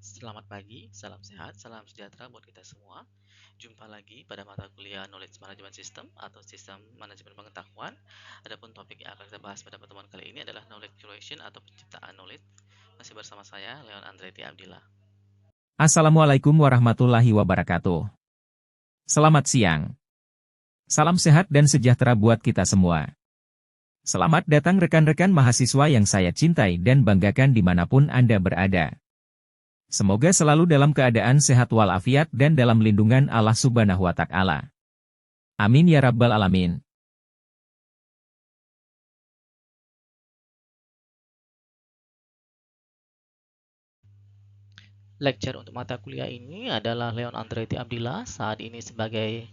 Selamat pagi, salam sehat, salam sejahtera buat kita semua. Jumpa lagi pada mata kuliah Knowledge Management System atau Sistem Manajemen Pengetahuan. Adapun topik yang akan kita bahas pada pertemuan kali ini adalah Knowledge Curation atau penciptaan knowledge. Masih bersama saya, Leon Andreti Abdillah. Assalamualaikum warahmatullahi wabarakatuh. Selamat siang. Salam sehat dan sejahtera buat kita semua. Selamat datang rekan-rekan mahasiswa yang saya cintai dan banggakan dimanapun Anda berada. Semoga selalu dalam keadaan sehat walafiat dan dalam lindungan Allah Subhanahu wa Ta'ala. Amin ya Rabbal 'Alamin. Lecture untuk mata kuliah ini adalah Leon Andreti Abdillah, saat ini sebagai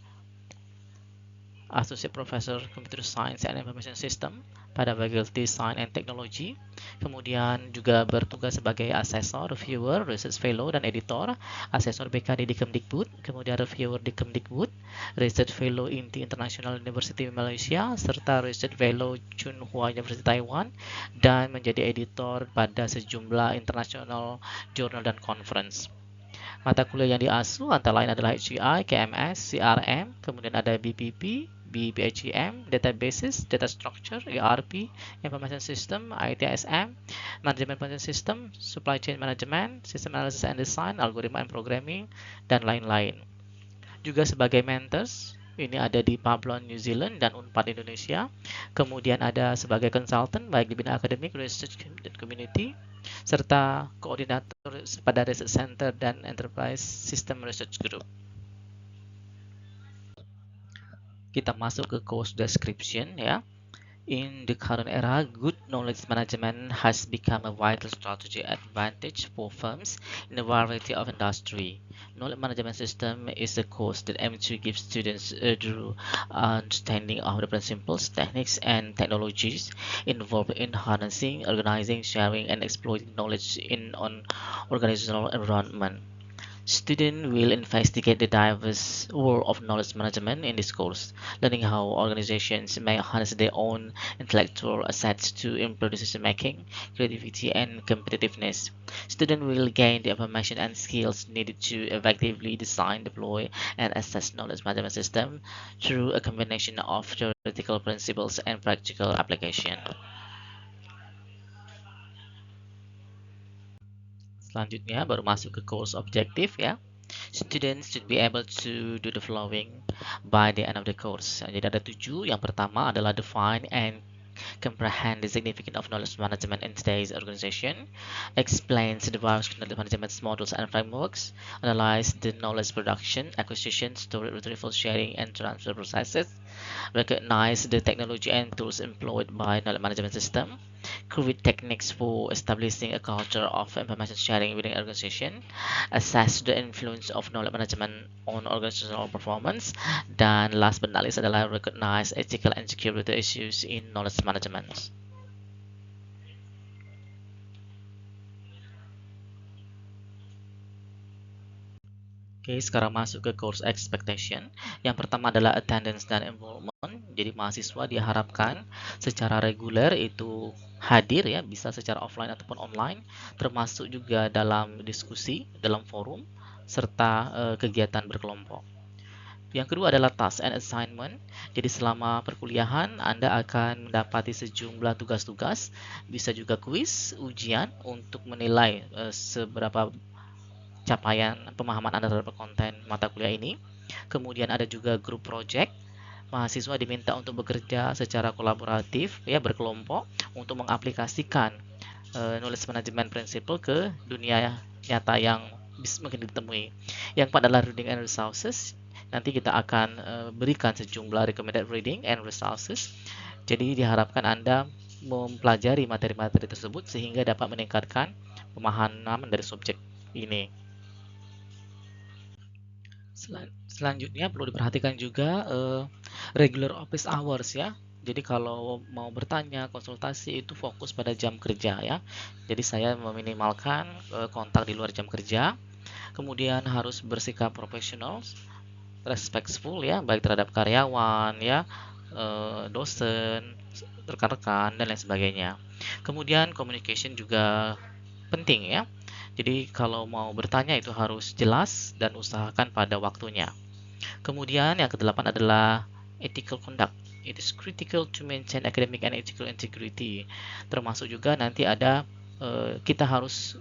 Associate Professor Computer Science and Information System pada Faculty Science and Technology. Kemudian juga bertugas sebagai asesor, reviewer, research fellow, dan editor. Asesor BKD di Kemdikbud, kemudian reviewer di Kemdikbud, research fellow INTI International University Malaysia, serta research fellow Tsinghua University Taiwan, dan menjadi editor pada sejumlah international journal dan conference. Mata kuliah yang diasuh antara lain adalah HCI, KMS, CRM, kemudian ada BPP, BPHEM, Databases, Data Structure, ERP, Information System, ITSM, Management Information System, Supply Chain Management, System Analysis and Design, Algorithm and Programming, dan lain-lain. Juga sebagai mentors, ini ada di Pablon New Zealand dan Unpad Indonesia. Kemudian ada sebagai consultant baik di bidang akademik, research, dan community, serta koordinator pada Research Center dan Enterprise System Research Group. Kita masuk ke course description ya. In the current era, good knowledge management has become a vital strategy advantage for firms in a variety of industry. Knowledge management system is a course that aims to give students a thorough understanding of the principles, techniques, and technologies involved in harnessing, organizing, sharing, and exploiting knowledge in an organizational environment. Students will investigate the diverse world of knowledge management in this course, learning how organizations may harness their own intellectual assets to improve decision-making, creativity, and competitiveness. Students will gain the information and skills needed to effectively design, deploy, and assess knowledge management system through a combination of theoretical principles and practical application. Selanjutnya baru masuk ke course objective ya. Students should be able to do the following by the end of the course. Jadi ada 7. Yang pertama adalah define and comprehend the significance of knowledge management in today's organization, explains the various knowledge management models and frameworks, analyze the knowledge production, acquisition, storage, retrieval, sharing, and transfer processes, recognize the technology and tools employed by knowledge management system, create techniques for establishing a culture of information sharing within an organization, assess the influence of knowledge management on organizational performance, dan last but not least adalah recognize ethical and security issues in knowledge management. Oke, sekarang masuk ke course expectation. Yang pertama adalah attendance dan enrollment. Jadi mahasiswa diharapkan secara reguler itu hadir ya, bisa secara offline ataupun online, termasuk juga dalam diskusi, dalam forum, serta kegiatan berkelompok. Yang kedua adalah task and assignment. Jadi selama perkuliahan Anda akan mendapati sejumlah tugas-tugas, bisa juga kuis, ujian untuk menilai seberapa capaian pemahaman Anda terhadap konten mata kuliah ini. Kemudian ada juga group project. Mahasiswa diminta untuk bekerja secara kolaboratif ya, berkelompok untuk mengaplikasikan knowledge management principle ke dunia nyata yang mungkin ditemui. Yang keempat adalah reading and resources. Nanti kita akan berikan sejumlah recommended reading and resources. Jadi diharapkan Anda mempelajari materi-materi tersebut sehingga dapat meningkatkan pemahaman dari subjek ini. Selanjutnya perlu diperhatikan juga regular office hours ya. Jadi kalau mau bertanya, konsultasi itu fokus pada jam kerja ya. Jadi saya meminimalkan kontak di luar jam kerja. Kemudian harus bersikap profesional, respectful ya, baik terhadap karyawan ya, dosen, rekan-rekan, dan lain sebagainya. Kemudian communication juga penting ya. Jadi kalau mau bertanya itu harus jelas dan usahakan pada waktunya. Kemudian yang kedelapan adalah ethical conduct. It is critical to maintain academic and ethical integrity. Termasuk juga nanti ada kita harus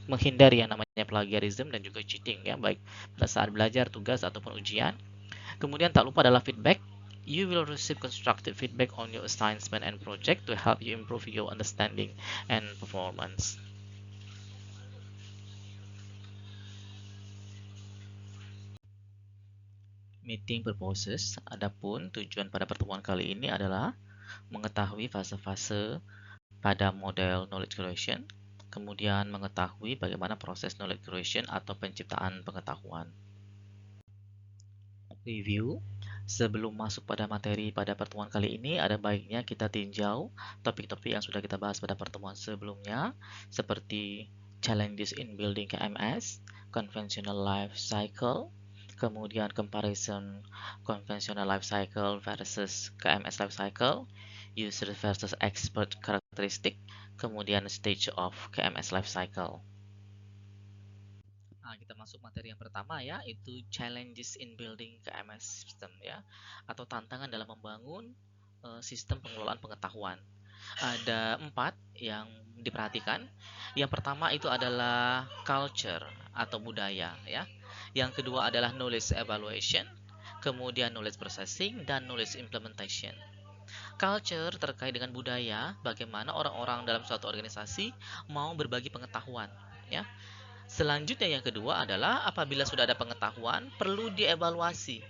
menghindari yang namanya plagiarism dan juga cheating ya, baik pada saat belajar, tugas ataupun ujian. Kemudian tak lupa adalah feedback. You will receive constructive feedback on your assignment and project to help you improve your understanding and performance. Meeting purposes. Adapun tujuan pada pertemuan kali ini adalah mengetahui fase-fase pada model knowledge creation, kemudian mengetahui bagaimana proses knowledge creation atau penciptaan pengetahuan. Review. Sebelum masuk pada materi pada pertemuan kali ini, ada baiknya kita tinjau topik-topik yang sudah kita bahas pada pertemuan sebelumnya, seperti challenges in building KMS, conventional life cycle, kemudian comparison conventional life cycle versus KMS life cycle, user versus expert characteristic, kemudian stage of KMS life cycle. Nah, kita masuk materi yang pertama ya, itu challenges in building KMS system ya, atau tantangan dalam membangun sistem pengelolaan pengetahuan. Ada 4 yang diperhatikan. Yang pertama itu adalah culture atau budaya ya. Yang kedua adalah knowledge evaluation, kemudian knowledge processing dan knowledge implementation. Culture terkait dengan budaya, bagaimana orang-orang dalam suatu organisasi mau berbagi pengetahuan ya. Selanjutnya yang kedua adalah apabila sudah ada pengetahuan, perlu dievaluasi.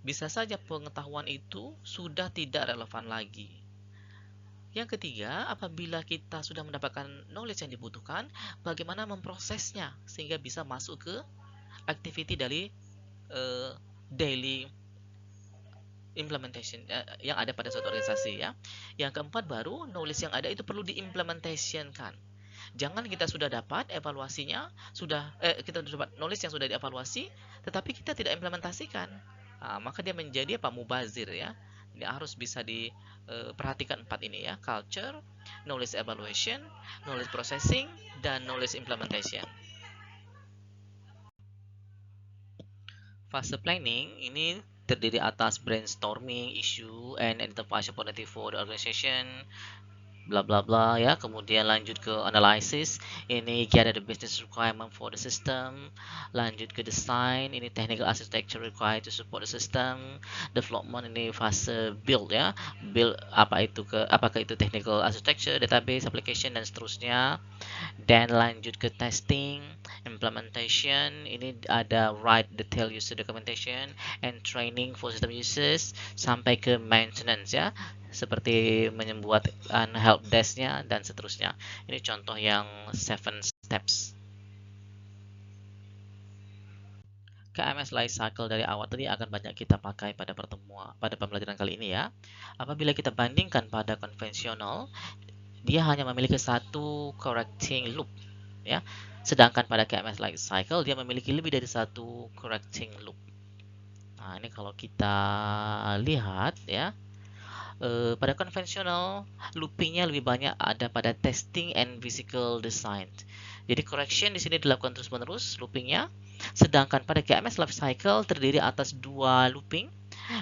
Bisa saja pengetahuan itu sudah tidak relevan lagi. Yang ketiga, apabila kita sudah mendapatkan knowledge yang dibutuhkan, bagaimana memprosesnya sehingga bisa masuk ke activity dari daily implementation yang ada pada suatu organisasi ya. Yang keempat baru knowledge yang ada itu perlu diimplementationkan. Jangan kita sudah dapat evaluasinya, kita sudah dapat knowledge yang sudah dievaluasi, tetapi kita tidak implementasikan. Nah, maka dia menjadi mubazir ya. Ini harus bisa diperhatikan 4 ini ya, culture, knowledge evaluation, knowledge processing, dan knowledge implementation. Fase planning ini terdiri atas brainstorming issue and identify opportunity for the organization, bla bla bla ya. Kemudian lanjut ke analysis, ini gather the business requirement for the system. Lanjut ke design, ini technical architecture required to support the system. Development, ini fase build ya, build apakah itu technical architecture, database, application, dan seterusnya. Dan lanjut ke testing, implementation, ini ada write detail user documentation and training for system users, sampai ke maintenance ya, seperti membuat help desk-nya dan seterusnya. Ini contoh yang 7 steps. KMS life cycle dari awal tadi akan banyak kita pakai pada pembelajaran kali ini ya. Apabila kita bandingkan pada konvensional, dia hanya memiliki satu correcting loop ya. Sedangkan pada KMS life cycle dia memiliki lebih dari satu correcting loop. Nah, ini kalau kita lihat ya, pada konvensional loopingnya lebih banyak ada pada testing and physical design. Jadi correction di sini dilakukan terus-menerus loopingnya. Sedangkan pada KMS life cycle terdiri atas 2 looping.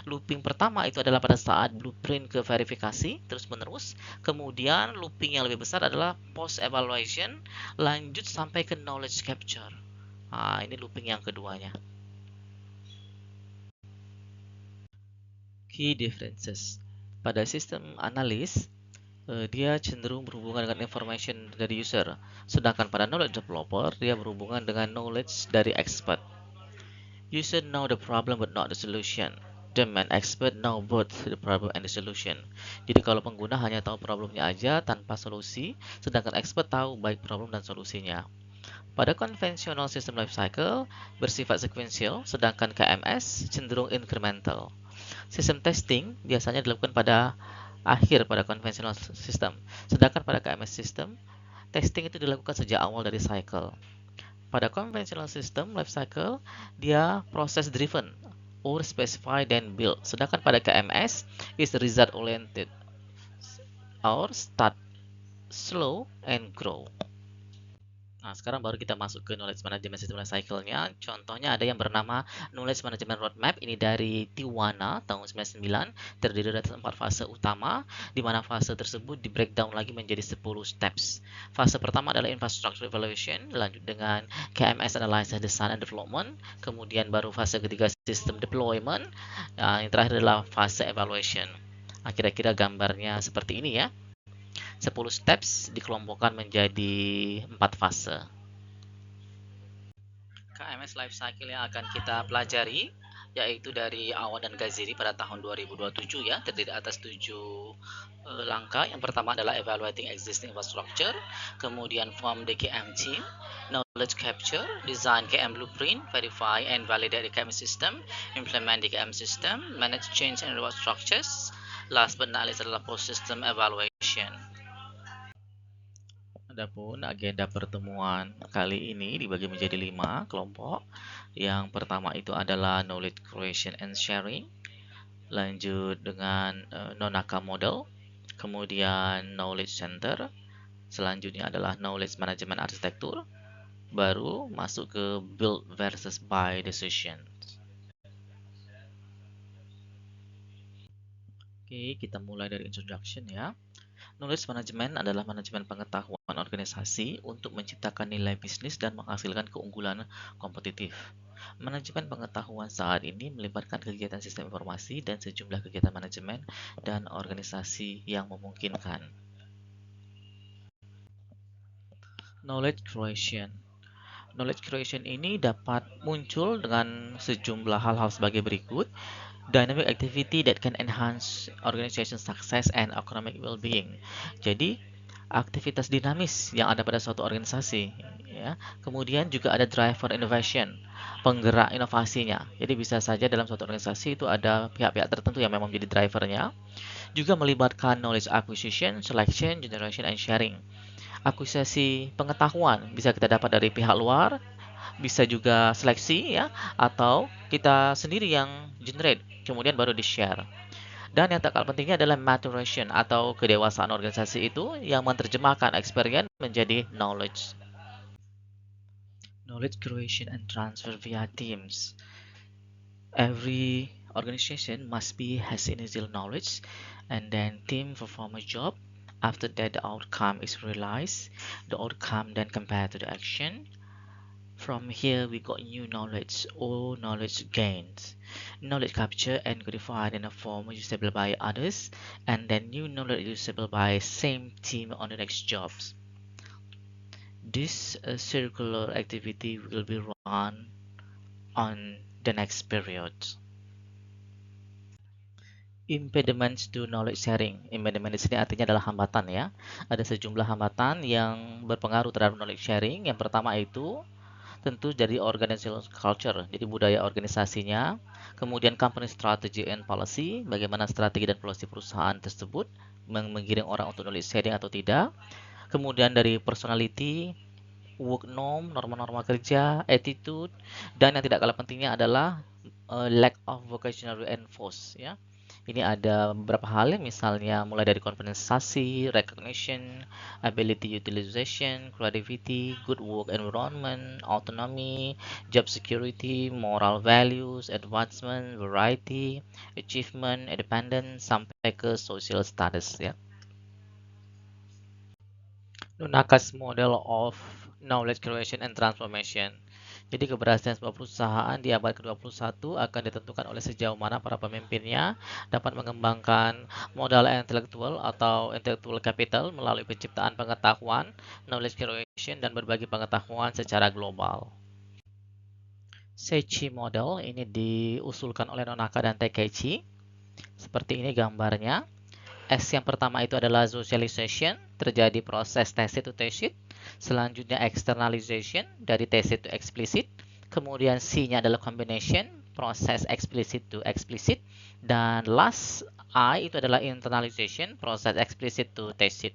Looping pertama itu adalah pada saat blueprint ke verifikasi terus-menerus. Kemudian looping yang lebih besar adalah post evaluation, lanjut sampai ke knowledge capture. Nah, ini looping yang keduanya. Key differences. Pada sistem analis, dia cenderung berhubungan dengan information dari user. Sedangkan pada knowledge developer, dia berhubungan dengan knowledge dari expert. User know the problem but not the solution. The man expert know both the problem and the solution. Jadi kalau pengguna hanya tahu problemnya aja tanpa solusi, sedangkan expert tahu baik problem dan solusinya. Pada konvensional system life cycle bersifat sequential, sedangkan KMS cenderung incremental. Sistem testing biasanya dilakukan pada akhir pada konvensional system, sedangkan pada KMS system, testing itu dilakukan sejak awal dari cycle. Pada konvensional system life cycle, dia proses driven, or specify then build. Sedangkan pada KMS is result oriented or start slow and grow. Nah, sekarang baru kita masuk ke knowledge management system life cycle-nya. Contohnya ada yang bernama knowledge management roadmap. Ini dari Tiwana tahun 99, terdiri dari 4 fase utama, di mana fase tersebut di breakdown lagi menjadi 10 steps. Fase pertama adalah infrastructure evaluation, lanjut dengan KMS analysis, design and development, kemudian baru fase ketiga system deployment, yang terakhir adalah fase evaluation. Nah, kira-kira gambarnya seperti ini ya. 10 steps dikelompokkan menjadi 4 fase. KMS life cycle yang akan kita pelajari yaitu dari Awan dan Gaziri pada tahun 2027 ya, terdiri atas 7 langkah. Yang pertama adalah evaluating existing infrastructure, kemudian form the KM team, knowledge capture, design KM blueprint, verify and validate the KM system, implement the KM system, manage change and reward structures. Last but not least adalah post system evaluation. Adapun agenda pertemuan kali ini dibagi menjadi 5 kelompok. Yang pertama itu adalah knowledge creation and sharing, lanjut dengan Nonaka model, kemudian knowledge center, selanjutnya adalah knowledge management arsitektur, baru masuk ke build versus buy decision. Oke, kita mulai dari introduction ya. Knowledge management adalah manajemen pengetahuan organisasi untuk menciptakan nilai bisnis dan menghasilkan keunggulan kompetitif. Manajemen pengetahuan saat ini melibatkan kegiatan sistem informasi dan sejumlah kegiatan manajemen dan organisasi yang memungkinkan. Knowledge creation. Knowledge creation ini dapat muncul dengan sejumlah hal-hal sebagai berikut. Dynamic activity that can enhance organization success and economic well-being. Jadi, aktivitas dinamis yang ada pada suatu organisasi ya. Kemudian juga ada driver innovation, penggerak inovasinya. Jadi bisa saja dalam suatu organisasi itu ada pihak-pihak tertentu yang memang menjadi drivernya. Juga melibatkan knowledge acquisition, selection, generation and sharing. Akuisisi pengetahuan bisa kita dapat dari pihak luar, bisa juga seleksi ya, atau kita sendiri yang generate kemudian baru di-share. Dan yang tak kalah pentingnya adalah maturation atau kedewasaan organisasi itu yang menerjemahkan experience menjadi knowledge. Knowledge creation and transfer via teams. Every organization must has initial knowledge and then team perform a job. After that the outcome is realized. The outcome then compared to the action. From here we got new knowledge or knowledge gained. Knowledge captured and codified in a form usable by others, and then new knowledge usable by same team on the next jobs. This circular activity will be run on the next period. Impediments to knowledge sharing. Impediment di sini artinya adalah hambatan ya. Ada sejumlah hambatan yang berpengaruh terhadap knowledge sharing. Yang pertama itu tentu dari organizational culture, jadi budaya organisasinya, kemudian company strategy and policy, bagaimana strategi dan polisi perusahaan tersebut menggiring orang untuk knowledge sharing atau tidak, kemudian dari personality, work norm, norma-norma kerja, attitude, dan yang tidak kalah pentingnya adalah lack of vocational reinforce ya. Ini ada beberapa hal yang misalnya mulai dari kompensasi, recognition, ability utilization, creativity, good work environment, autonomy, job security, moral values, advancement, variety, achievement, independence, sampai ke social status ya. Nunaka's model of knowledge creation and transformation. Jadi keberhasilan sebuah perusahaan di abad ke-21 akan ditentukan oleh sejauh mana para pemimpinnya dapat mengembangkan modal intelektual atau intellectual capital melalui penciptaan pengetahuan, knowledge creation, dan berbagi pengetahuan secara global. Seichi model ini diusulkan oleh Nonaka dan Takeichi. Seperti ini gambarnya. S yang pertama itu adalah socialization, terjadi proses tacit to tacit. Selanjutnya externalization, dari tacit to explicit. Kemudian C-nya adalah combination, proses explicit to explicit. Dan last I itu adalah internalization, proses explicit to tacit.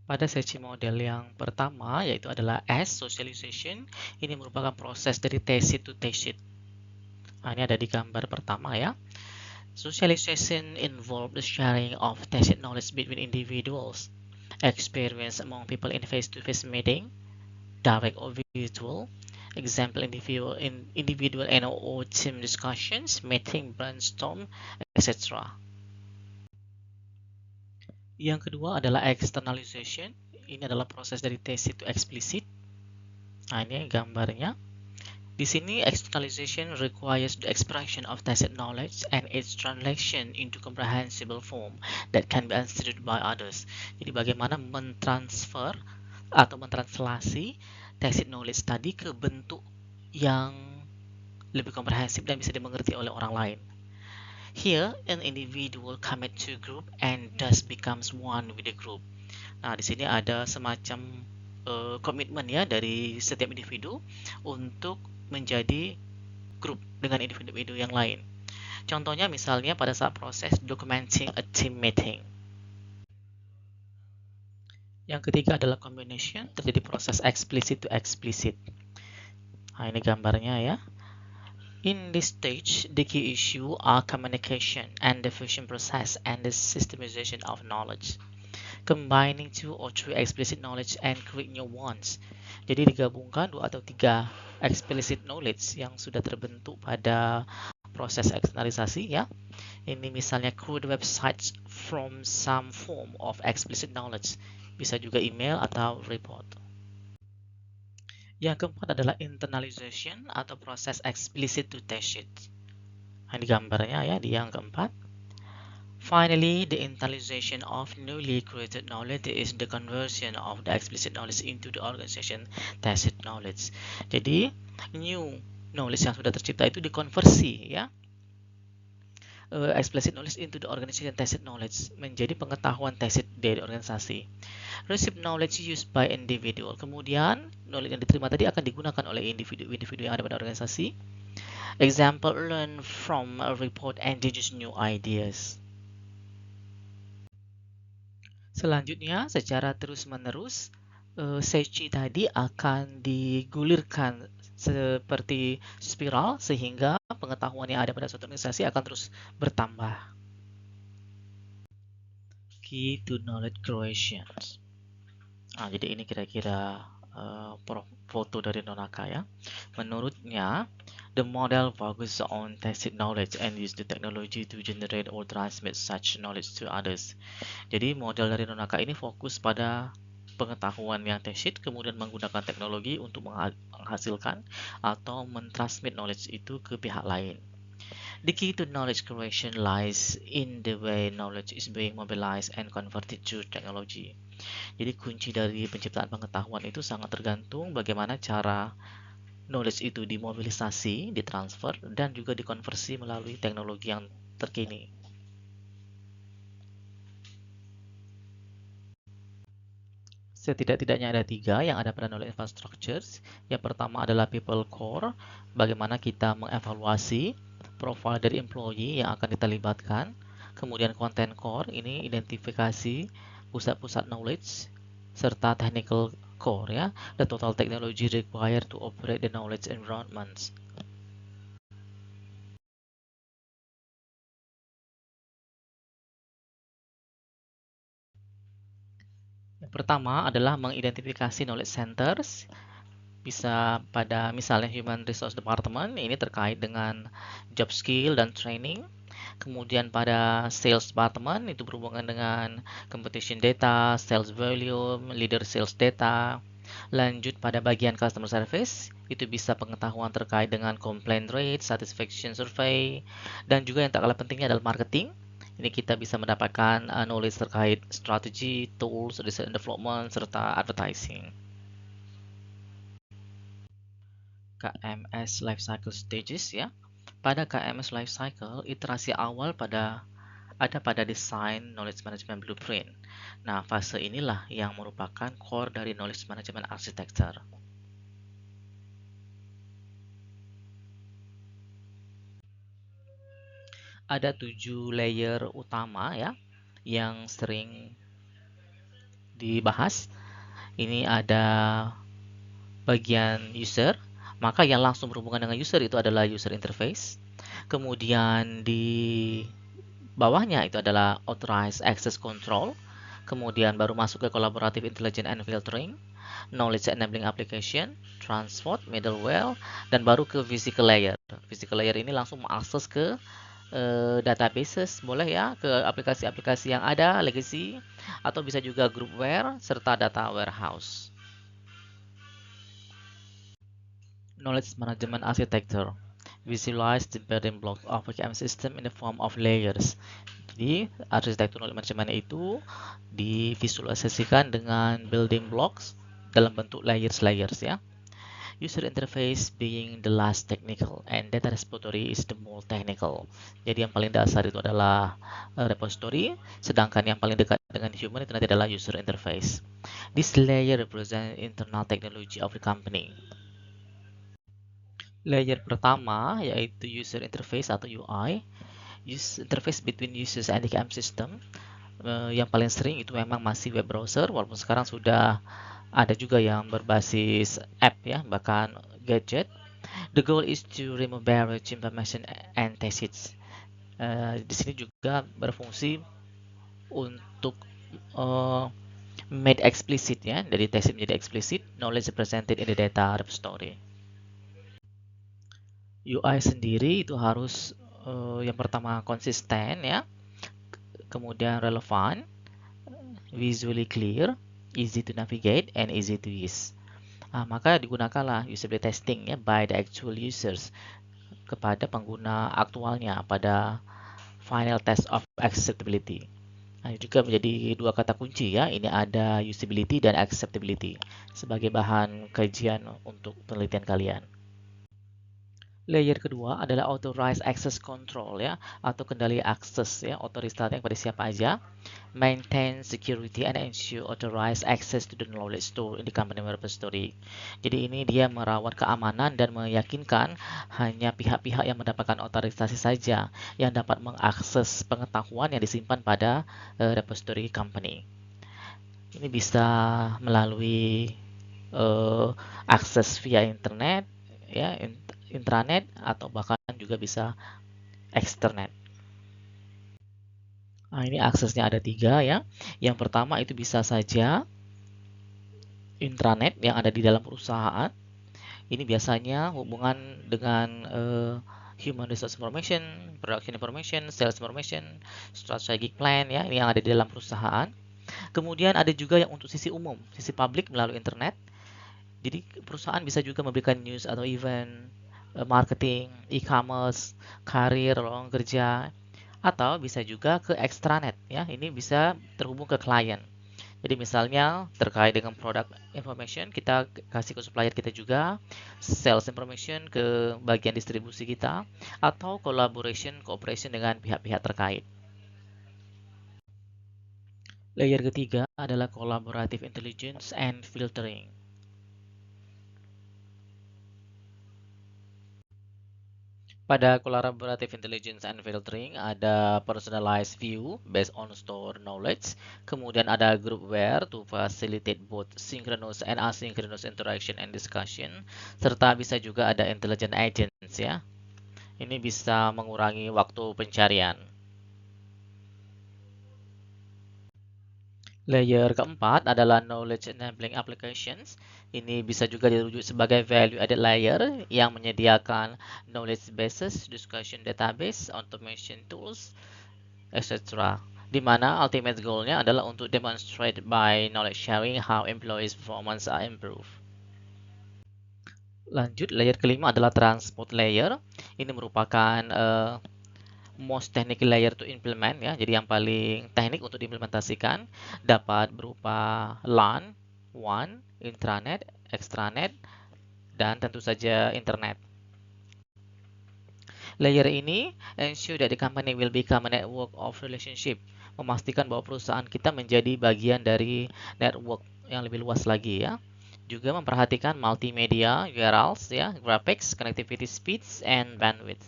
Pada sesi model yang pertama, yaitu adalah S, socialization, ini merupakan proses dari tacit to tacit. Nah, ini ada di gambar pertama ya. Socialization involves the sharing of tacit knowledge between individuals, experience among people in face-to-face meeting, direct or virtual, example individual and or team discussions, meeting, brainstorm, etc. Yang kedua adalah externalization. Ini adalah proses dari tacit to explicit. Nah, ini gambarnya. Di sini externalization requires the expression of tacit knowledge and its translation into comprehensible form that can be understood by others. Jadi bagaimana mentransfer atau mentranslasi tacit knowledge tadi ke bentuk yang lebih komprehensif dan bisa dimengerti oleh orang lain. Here, an individual commit to group and thus becomes one with the group. Nah, di sini ada semacam komitmen ya dari setiap individu untuk menjadi grup dengan individu-individu yang lain. Contohnya misalnya pada saat proses documenting a team meeting. Yang ketiga adalah combination, terjadi proses explicit to explicit. Nah, ini gambarnya ya. In this stage, the key issue are communication and diffusion process and the systemization of knowledge. Combining two or three explicit knowledge and create new ones. Jadi digabungkan dua atau tiga explicit knowledge yang sudah terbentuk pada proses eksternalisasi ya. Ini misalnya create websites from some form of explicit knowledge. Bisa juga email atau report. Yang keempat adalah internalization atau proses explicit to tacit. Nah, di gambarnya ya di yang keempat. Finally, the internalization of newly created knowledge is the conversion of the explicit knowledge into the organization tacit knowledge. Jadi, new knowledge yang sudah tercipta itu dikonversi ya, explicit knowledge into the organization tacit knowledge, menjadi pengetahuan tacit dari organisasi. Received knowledge used by individual. Kemudian, knowledge yang diterima tadi akan digunakan oleh individu-individu yang ada pada organisasi. Example, learn from a report and deduce new ideas. Selanjutnya, secara terus-menerus, seci tadi akan digulirkan seperti spiral sehingga pengetahuan yang ada pada suatu organisasi akan terus bertambah. Key to knowledge creation. Nah, jadi ini kira-kira foto dari Nonaka ya. Menurutnya, the model focuses on tacit knowledge and use the technology to generate or transmit such knowledge to others. Jadi model dari Nonaka ini fokus pada pengetahuan yang tacit, kemudian menggunakan teknologi untuk menghasilkan atau mentransmit knowledge itu ke pihak lain. The key to knowledge creation lies in the way knowledge is being mobilized and converted to technology. Jadi kunci dari penciptaan pengetahuan itu sangat tergantung bagaimana cara knowledge itu dimobilisasi, ditransfer, dan juga dikonversi melalui teknologi yang terkini. Setidak-tidaknya ada tiga yang ada pada knowledge infrastructures. Yang pertama adalah people core, bagaimana kita mengevaluasi profil dari employee yang akan kita libatkan. Kemudian content core, ini identifikasi pusat-pusat knowledge, serta technical core ya, the total technology required to operate the knowledge environments. Yang pertama adalah mengidentifikasi knowledge centers, bisa pada misalnya Human Resource Department, ini terkait dengan job skill dan training. Kemudian pada Sales Department, itu berhubungan dengan competition data, sales volume, leader sales data. Lanjut pada bagian Customer Service, itu bisa pengetahuan terkait dengan complaint rate, satisfaction survey, dan juga yang tak kalah pentingnya adalah marketing. Ini kita bisa mendapatkan knowledge terkait strategi, tools, research and development, serta advertising. KMS Lifecycle Stages ya. Pada KMS Lifecycle, iterasi awal ada pada desain Knowledge Management Blueprint. Nah, fase inilah yang merupakan core dari Knowledge Management Architecture. Ada 7 layer utama ya, yang sering dibahas. Ini ada bagian user, maka yang langsung berhubungan dengan user itu adalah user interface. Kemudian di bawahnya itu adalah authorized access control. Kemudian baru masuk ke collaborative intelligence and filtering, knowledge enabling application, transport, middleware, dan baru ke physical layer. Physical layer ini langsung mengakses ke databases, boleh ya, ke aplikasi-aplikasi yang ada, legacy, atau bisa juga groupware, serta data warehouse. Knowledge management architecture. Visualize the building blocks of a KM system in the form of layers. Jadi, arsitektur knowledge management itu divisualisasikan dengan building blocks dalam bentuk layers-layers ya. User interface being the last technical and data repository is the more technical. Jadi yang paling dasar itu adalah repository, sedangkan yang paling dekat dengan human itu nanti adalah user interface. This layer represents internal technology of the company. Layer pertama yaitu user interface atau UI. User interface between users and the KM system. Yang paling sering itu memang masih web browser, walaupun sekarang sudah ada juga yang berbasis app ya, bahkan gadget. The goal is to remove barrier to implementation and test it. Di sini juga berfungsi untuk made explicit ya, dari test it menjadi explicit, knowledge presented in the data repository. UI sendiri itu harus yang pertama konsisten ya, kemudian relevan, visually clear, easy to navigate, and easy to use. Maka digunakanlah usability testing ya by the actual users kepada pengguna aktualnya pada final test of acceptability. Ini juga menjadi dua kata kunci ya. Ini ada usability dan acceptability sebagai bahan kajian untuk penelitian kalian. Layer kedua adalah authorized access control ya, atau kendali akses ya, otoritasnya kepada siapa aja. Maintain security and ensure authorized access to the knowledge store in the company repository. Jadi ini dia merawat keamanan dan meyakinkan hanya pihak-pihak yang mendapatkan otorisasi saja yang dapat mengakses pengetahuan yang disimpan pada repository company. Ini bisa melalui akses via internet ya, intranet, atau bahkan juga bisa externet. Ini aksesnya ada 3 ya. Yang pertama itu bisa saja intranet yang ada di dalam perusahaan. Ini biasanya hubungan dengan human resource information, production information, sales information, strategic plan ya, ini yang ada di dalam perusahaan. Kemudian ada juga yang untuk sisi umum, sisi publik melalui internet. Jadi perusahaan bisa juga memberikan news atau event, marketing, e-commerce, karir, lowongan kerja, atau bisa juga ke extranet ya. Ini bisa terhubung ke klien. Jadi misalnya terkait dengan product information, kita kasih ke supplier kita juga, sales information ke bagian distribusi kita, atau cooperation dengan pihak-pihak terkait. Layer ketiga adalah collaborative intelligence and filtering. Pada collaborative intelligence and filtering ada personalized view based on store knowledge, kemudian ada groupware to facilitate both synchronous and asynchronous interaction and discussion, serta bisa juga ada intelligent agents ya. Ini bisa mengurangi waktu pencarian. Layer keempat adalah knowledge enabling applications. Ini bisa juga dirujuk sebagai value added layer yang menyediakan knowledge bases, discussion database, automation tools, etc. Di mana ultimate goalnya adalah untuk demonstrate by knowledge sharing how employees performance are improved. Lanjut, layer kelima adalah transport layer. Ini merupakan most technical layer to implement ya. Jadi yang paling teknik untuk diimplementasikan dapat berupa LAN, WAN, intranet, extranet, dan tentu saja internet. Layer ini ensure that the company will become a network of relationship, memastikan bahwa perusahaan kita menjadi bagian dari network yang lebih luas lagi ya. Juga memperhatikan multimedia, URLs ya, graphics, connectivity speeds, and bandwidth.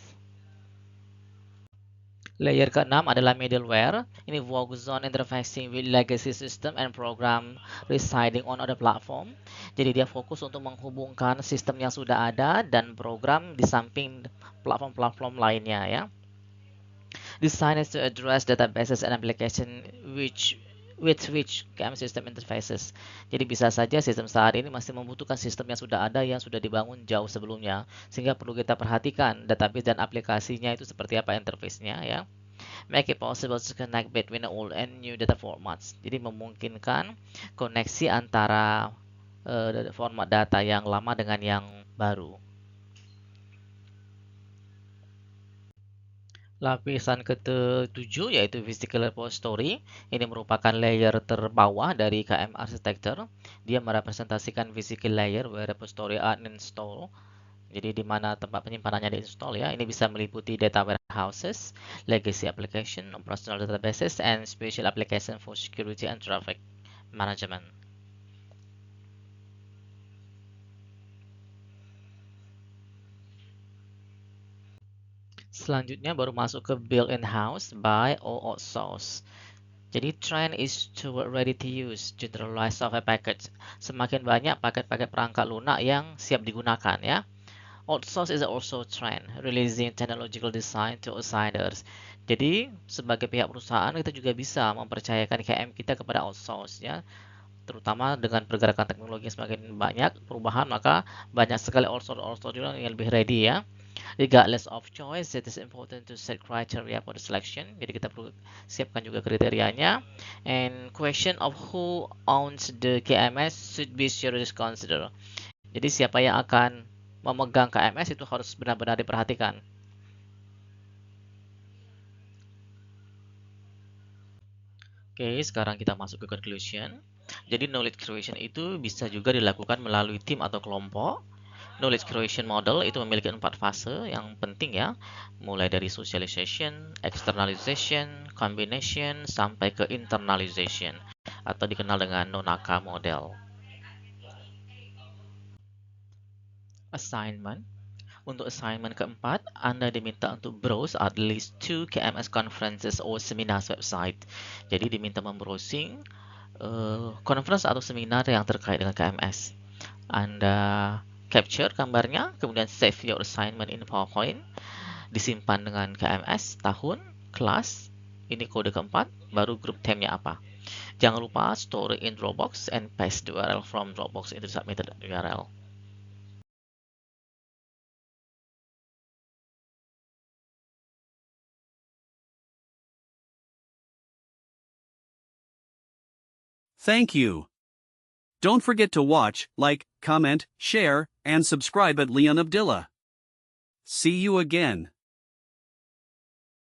Layer keenam adalah middleware. Ini fokus on interfacing with legacy system and program residing on other platform. Jadi dia fokus untuk menghubungkan sistem yang sudah ada dan program di samping platform-platform lainnya ya. Designed to address databases and application with which KM system interfaces. Jadi bisa saja sistem saat ini masih membutuhkan sistem yang sudah ada yang sudah dibangun jauh sebelumnya, sehingga perlu kita perhatikan database dan aplikasinya itu seperti apa interface-nya ya. Make it possible to connect between old and new data formats. Jadi memungkinkan koneksi antara format data yang lama dengan yang baru. Lapisan ke-7 yaitu Physical Repository. Ini merupakan layer terbawah dari KM Architecture. Dia merepresentasikan physical layer where repository are installed. Jadi di mana tempat penyimpanannya diinstal ya. Ini bisa meliputi data warehouses, legacy application, operational databases, and special application for security and traffic management. Selanjutnya baru masuk ke build in-house by or outsource. Jadi trend is toward ready to use generalized software package. Semakin banyak paket-paket perangkat lunak yang siap digunakan ya. Outsource is also trend, releasing technological design to outsiders. Jadi sebagai pihak perusahaan kita juga bisa mempercayakan KM kita kepada outsource ya. Terutama dengan pergerakan teknologi yang semakin banyak perubahan, maka banyak sekali outsource juga yang lebih ready ya. Regardless of choice, it is important to set criteria for the selection. Jadi kita perlu siapkan juga kriterianya. And question of who owns the KMS should be seriously considered. Jadi siapa yang akan memegang KMS itu harus benar-benar diperhatikan. Oke, sekarang kita masuk ke conclusion. Jadi knowledge creation itu bisa juga dilakukan melalui tim atau kelompok. Knowledge creation model itu memiliki 4 fase yang penting ya, mulai dari socialization, externalization, combination, sampai ke internalization, atau dikenal dengan Nonaka model. Assignment. Untuk assignment keempat, Anda diminta untuk browse at least 2 KMS conferences or seminars website. Jadi diminta membrowsing conference atau seminar yang terkait dengan KMS. Anda capture gambarnya, kemudian save your assignment in PowerPoint, disimpan dengan KMS, tahun, kelas, ini kode keempat, baru grup theme-nya apa. Jangan lupa store in Dropbox and paste the URL from Dropbox into submitted URL. Thank you. Don't forget to watch, like, comment, share, and subscribe at Leon Abdillah. See you again.